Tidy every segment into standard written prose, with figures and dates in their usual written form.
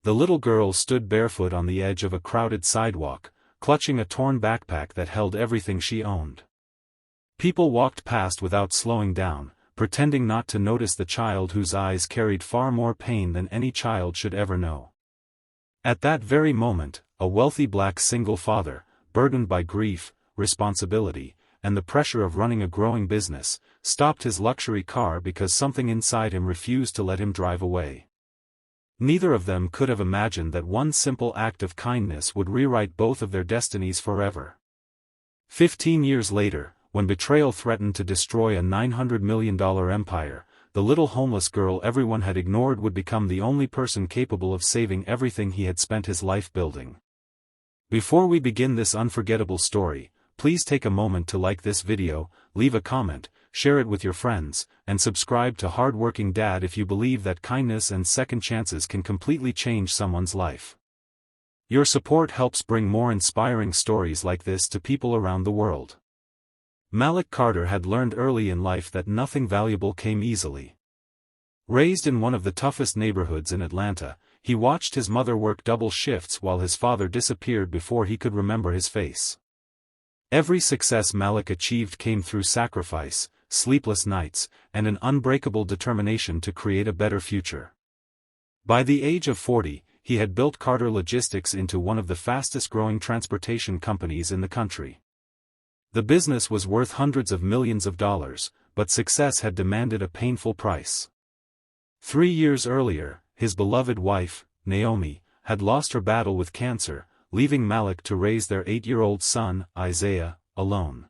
The little girl stood barefoot on the edge of a crowded sidewalk, clutching a torn backpack that held everything she owned. People walked past without slowing down, pretending not to notice the child whose eyes carried far more pain than any child should ever know. At that very moment, a wealthy black single father, burdened by grief, responsibility, and the pressure of running a growing business, stopped his luxury car because something inside him refused to let him drive away. Neither of them could have imagined that one simple act of kindness would rewrite both of their destinies forever. 15 years later, when betrayal threatened to destroy a $900 million empire, the little homeless girl everyone had ignored would become the only person capable of saving everything he had spent his life building. Before we begin this unforgettable story, please take a moment to like this video, leave a comment, share it with your friends, and subscribe to Hardworking Dad if you believe that kindness and second chances can completely change someone's life. Your support helps bring more inspiring stories like this to people around the world. Malik Carter had learned early in life that nothing valuable came easily. Raised in one of the toughest neighborhoods in Atlanta, he watched his mother work double shifts while his father disappeared before he could remember his face. Every success Malik achieved came through sacrifice, sleepless nights, and an unbreakable determination to create a better future. By the age of 40, he had built Carter Logistics into one of the fastest-growing transportation companies in the country. The business was worth hundreds of millions of dollars, but success had demanded a painful price. 3 years earlier, his beloved wife, Naomi, had lost her battle with cancer, leaving Malik to raise their 8-year-old son, Isaiah, alone.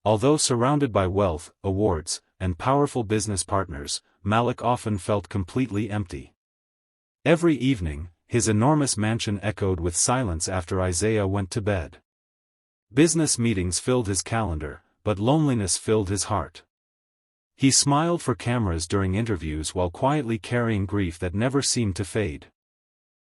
Although surrounded by wealth, awards, and powerful business partners, Malik often felt completely empty. Every evening, his enormous mansion echoed with silence after Isaiah went to bed. Business meetings filled his calendar, but loneliness filled his heart. He smiled for cameras during interviews while quietly carrying grief that never seemed to fade.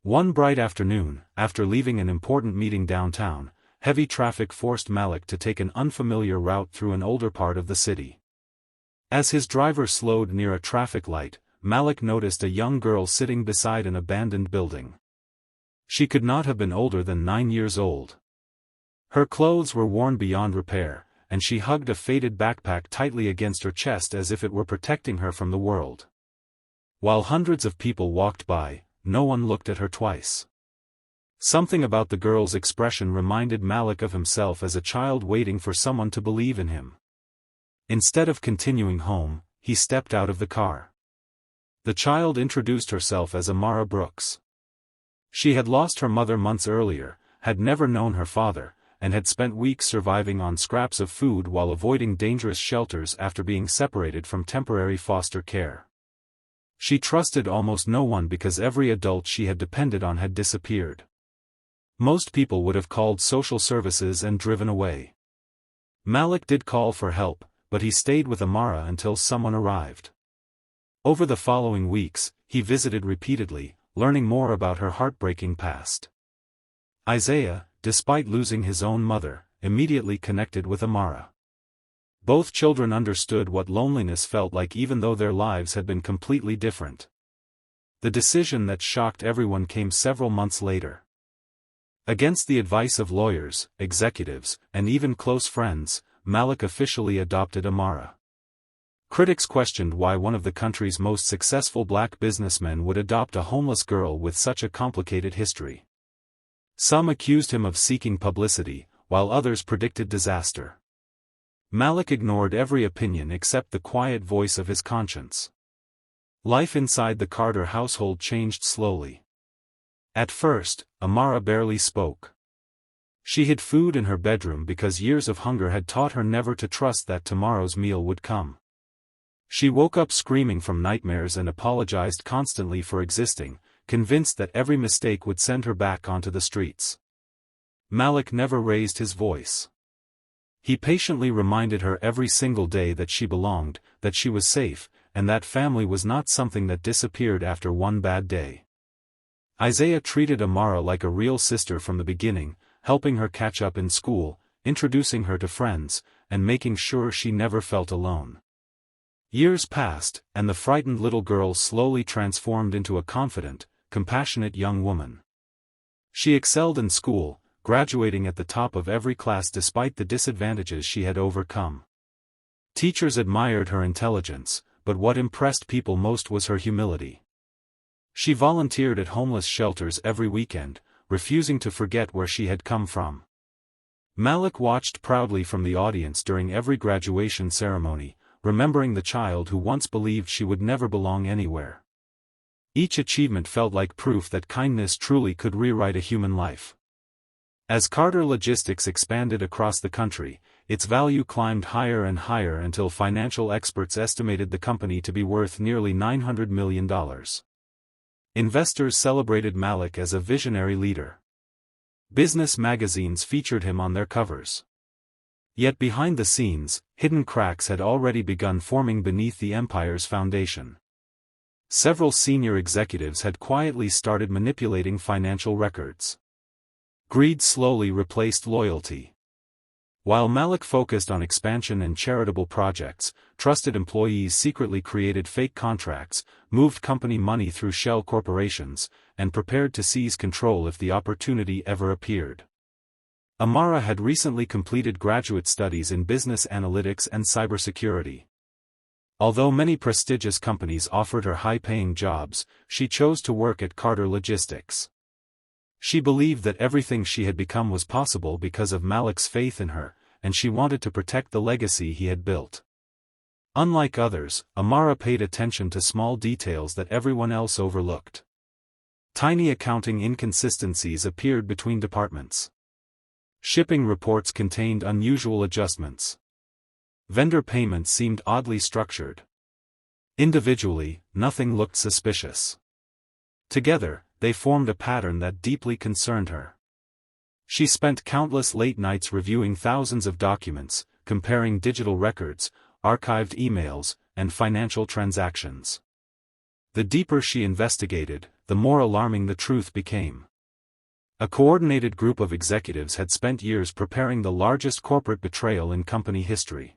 One bright afternoon, after leaving an important meeting downtown, heavy traffic forced Malik to take an unfamiliar route through an older part of the city. As his driver slowed near a traffic light, Malik noticed a young girl sitting beside an abandoned building. She could not have been older than 9 years old. Her clothes were worn beyond repair, and she hugged a faded backpack tightly against her chest as if it were protecting her from the world. While hundreds of people walked by, no one looked at her twice. Something about the girl's expression reminded Malik of himself as a child waiting for someone to believe in him. Instead of continuing home, he stepped out of the car. The child introduced herself as Amara Brooks. She had lost her mother months earlier, had never known her father, and had spent weeks surviving on scraps of food while avoiding dangerous shelters after being separated from temporary foster care. She trusted almost no one because every adult she had depended on had disappeared. Most people would have called social services and driven away. Malik did call for help, but he stayed with Amara until someone arrived. Over the following weeks, he visited repeatedly, learning more about her heartbreaking past. Isaiah, despite losing his own mother, immediately connected with Amara. Both children understood what loneliness felt like even though their lives had been completely different. The decision that shocked everyone came several months later. Against the advice of lawyers, executives, and even close friends, Malik officially adopted Amara. Critics questioned why one of the country's most successful black businessmen would adopt a homeless girl with such a complicated history. Some accused him of seeking publicity, while others predicted disaster. Malik ignored every opinion except the quiet voice of his conscience. Life inside the Carter household changed slowly. At first, Amara barely spoke. She hid food in her bedroom because years of hunger had taught her never to trust that tomorrow's meal would come. She woke up screaming from nightmares and apologized constantly for existing, convinced that every mistake would send her back onto the streets. Malik never raised his voice. He patiently reminded her every single day that she belonged, that she was safe, and that family was not something that disappeared after one bad day. Isaiah treated Amara like a real sister from the beginning, helping her catch up in school, introducing her to friends, and making sure she never felt alone. Years passed, and the frightened little girl slowly transformed into a confident, compassionate young woman. She excelled in school, graduating at the top of every class despite the disadvantages she had overcome. Teachers admired her intelligence, but what impressed people most was her humility. She volunteered at homeless shelters every weekend, refusing to forget where she had come from. Malik watched proudly from the audience during every graduation ceremony, remembering the child who once believed she would never belong anywhere. Each achievement felt like proof that kindness truly could rewrite a human life. As Carter Logistics expanded across the country, its value climbed higher and higher until financial experts estimated the company to be worth nearly $900 million. Investors celebrated Malik as a visionary leader. Business magazines featured him on their covers. Yet behind the scenes, hidden cracks had already begun forming beneath the empire's foundation. Several senior executives had quietly started manipulating financial records. Greed slowly replaced loyalty. While Malik focused on expansion and charitable projects, trusted employees secretly created fake contracts, moved company money through shell corporations, and prepared to seize control if the opportunity ever appeared. Amara had recently completed graduate studies in business analytics and cybersecurity. Although many prestigious companies offered her high-paying jobs, she chose to work at Carter Logistics. She believed that everything she had become was possible because of Malik's faith in her, and she wanted to protect the legacy he had built. Unlike others, Amara paid attention to small details that everyone else overlooked. Tiny accounting inconsistencies appeared between departments. Shipping reports contained unusual adjustments. Vendor payments seemed oddly structured. Individually, nothing looked suspicious. Together, they formed a pattern that deeply concerned her. She spent countless late nights reviewing thousands of documents, comparing digital records, archived emails, and financial transactions. The deeper she investigated, the more alarming the truth became. A coordinated group of executives had spent years preparing the largest corporate betrayal in company history.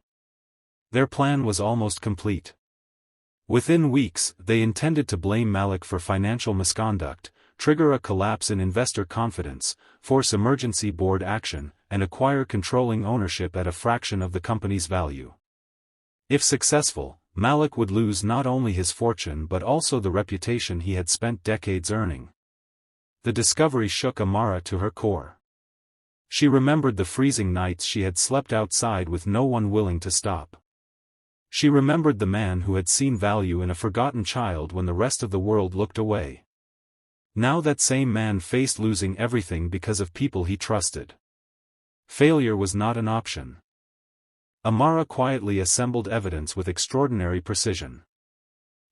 Their plan was almost complete. Within weeks, they intended to blame Malik for financial misconduct, trigger a collapse in investor confidence, force emergency board action, and acquire controlling ownership at a fraction of the company's value. If successful, Malik would lose not only his fortune but also the reputation he had spent decades earning. The discovery shook Amara to her core. She remembered the freezing nights she had slept outside with no one willing to stop. She remembered the man who had seen value in a forgotten child when the rest of the world looked away. Now that same man faced losing everything because of people he trusted. Failure was not an option. Amara quietly assembled evidence with extraordinary precision.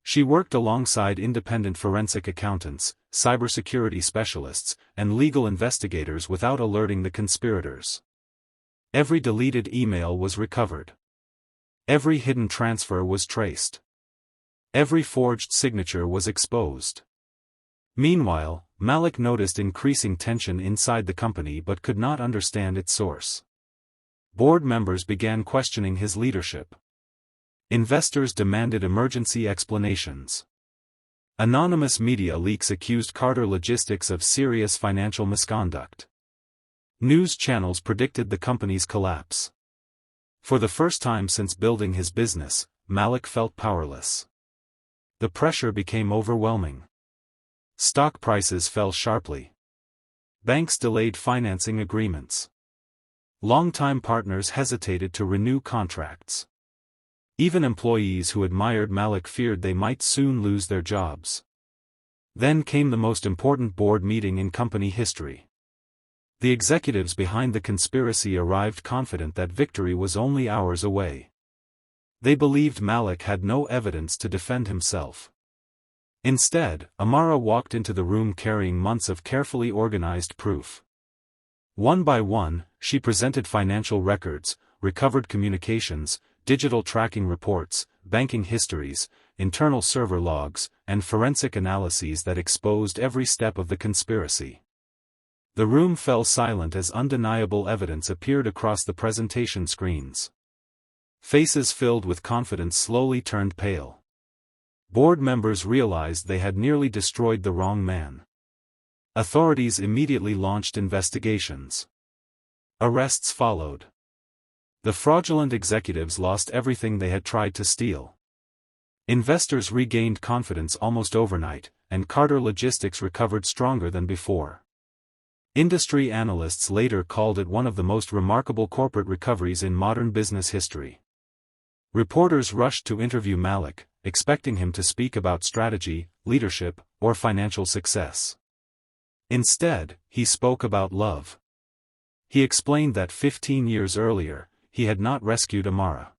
She worked alongside independent forensic accountants, cybersecurity specialists, and legal investigators without alerting the conspirators. Every deleted email was recovered. Every hidden transfer was traced. Every forged signature was exposed. Meanwhile, Malik noticed increasing tension inside the company but could not understand its source. Board members began questioning his leadership. Investors demanded emergency explanations. Anonymous media leaks accused Carter Logistics of serious financial misconduct. News channels predicted the company's collapse. For the first time since building his business, Malik felt powerless. The pressure became overwhelming. Stock prices fell sharply. Banks delayed financing agreements. Longtime partners hesitated to renew contracts. Even employees who admired Malik feared they might soon lose their jobs. Then came the most important board meeting in company history. The executives behind the conspiracy arrived confident that victory was only hours away. They believed Malik had no evidence to defend himself. Instead, Amara walked into the room carrying months of carefully organized proof. One by one, she presented financial records, recovered communications, digital tracking reports, banking histories, internal server logs, and forensic analyses that exposed every step of the conspiracy. The room fell silent as undeniable evidence appeared across the presentation screens. Faces filled with confidence slowly turned pale. Board members realized they had nearly destroyed the wrong man. Authorities immediately launched investigations. Arrests followed. The fraudulent executives lost everything they had tried to steal. Investors regained confidence almost overnight, and Carter Logistics recovered stronger than before. Industry analysts later called it one of the most remarkable corporate recoveries in modern business history. Reporters rushed to interview Malik, expecting him to speak about strategy, leadership, or financial success. Instead, he spoke about love. He explained that 15 years earlier, he had not rescued Amara.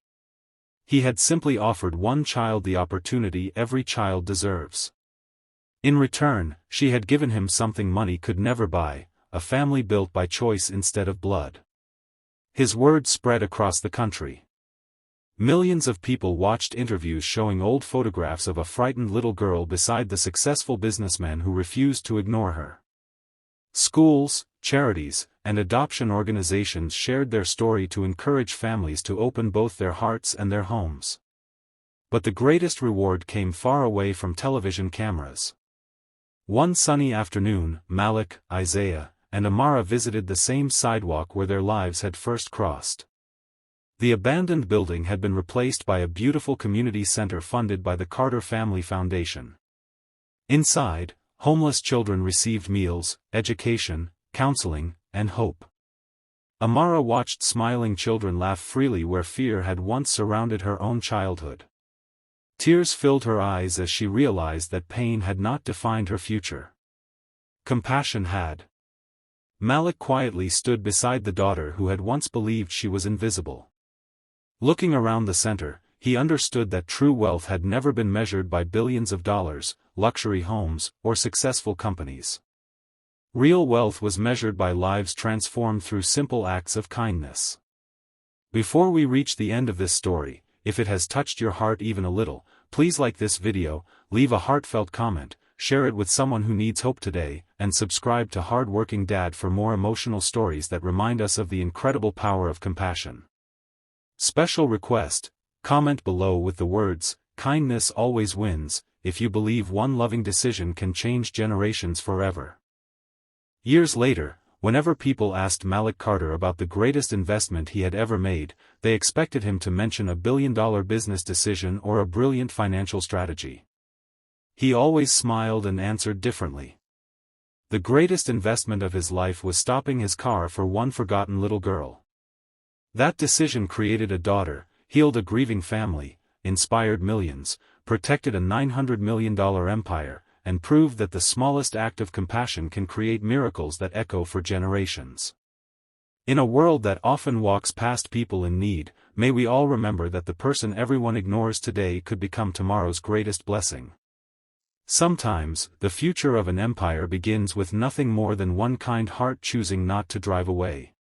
He had simply offered one child the opportunity every child deserves. In return, she had given him something money could never buy, a family built by choice instead of blood. His words spread across the country. Millions of people watched interviews showing old photographs of a frightened little girl beside the successful businessman who refused to ignore her. Schools, charities, and adoption organizations shared their story to encourage families to open both their hearts and their homes. But the greatest reward came far away from television cameras. One sunny afternoon, Malik, Isaiah, and Amara visited the same sidewalk where their lives had first crossed. The abandoned building had been replaced by a beautiful community center funded by the Carter Family Foundation. Inside, homeless children received meals, education, counseling, and hope. Amara watched smiling children laugh freely where fear had once surrounded her own childhood. Tears filled her eyes as she realized that pain had not defined her future. Compassion had. Malik quietly stood beside the daughter who had once believed she was invisible. Looking around the center, he understood that true wealth had never been measured by billions of dollars, luxury homes, or successful companies. Real wealth was measured by lives transformed through simple acts of kindness. Before we reach the end of this story, if it has touched your heart even a little, please like this video, leave a heartfelt comment, share it with someone who needs hope today, and subscribe to Hardworking Dad for more emotional stories that remind us of the incredible power of compassion. Special request: comment below with the words, "Kindness always wins," if you believe one loving decision can change generations forever. Years later, whenever people asked Malik Carter about the greatest investment he had ever made, they expected him to mention a billion-dollar business decision or a brilliant financial strategy. He always smiled and answered differently. The greatest investment of his life was stopping his car for one forgotten little girl. That decision created a daughter, healed a grieving family, inspired millions, protected a $900 million empire, and proved that the smallest act of compassion can create miracles that echo for generations. In a world that often walks past people in need, may we all remember that the person everyone ignores today could become tomorrow's greatest blessing. Sometimes, the future of an empire begins with nothing more than one kind heart choosing not to drive away.